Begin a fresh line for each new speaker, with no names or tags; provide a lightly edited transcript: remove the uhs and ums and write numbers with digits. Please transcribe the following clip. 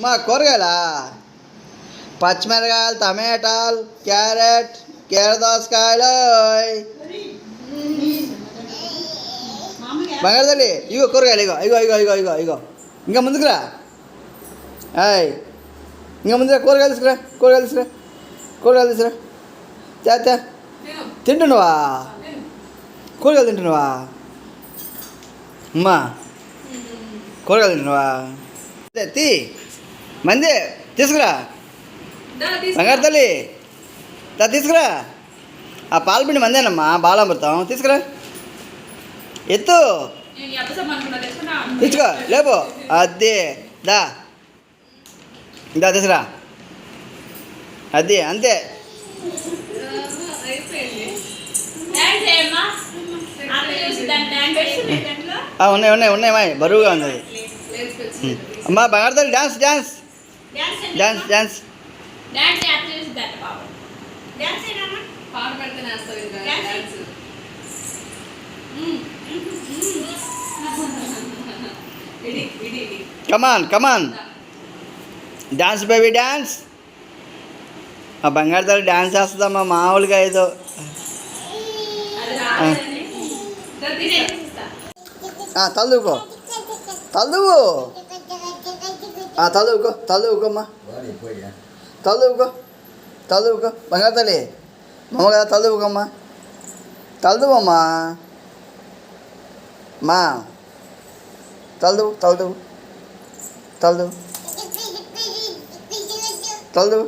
మా కూరగాయలా పచ్చిమిరకాయలు, టమాటాలు, క్యారెట్, కీరదోసకాయలు. బంగారు తల్లి ఇగో కూరగాయలు, ఇగో ఇగో ఇగో ఇగో ఇగో ఇగో ఇంకా ముందుకురా. ఇంకా ముందురా, కూరగాయలు తీసుకురా, కూరగాయలు తీసుకురా, కూరగాయలు తీసుకురా. తే తింటున్నావా? కూరగాయలు తింటున్నావా అమ్మా? కూరగాయలు తింటున్నావా? తీ మంది తీసుకురా. బంగారు తల్లి తీసుకురా. ఆ పాలపిండి మందేనమ్మా, బాలామృతం తీసుకురా. ఎత్తు తీసుకో, లేపు. అది దా దా తీసుకురా. అది అంతే. ఉన్నాయి ఉన్నాయి ఉన్నాయి మా బరువుగా ఉంది అది. అమ్మా బంగారు తల్లి డాన్స్ డాన్స్ డాన్స్ డాన్స్. కమాన్ కమాన్ డాన్స్ బేబీ డాన్స్. ఆ బంగారు తల్లి డాన్స్ చేస్తుందమ్మా, మామూలుగా ఏదో. తలదుకో తలదువు తలదుకో తలదుకోమ్మా, తలదుకో తలదుకో. బంగారు తల్లి మమ్మ కదా, తలదుకోమ్మా, తలదువమ్మా మా తలదువు తలదువు తలదువు తలదువు.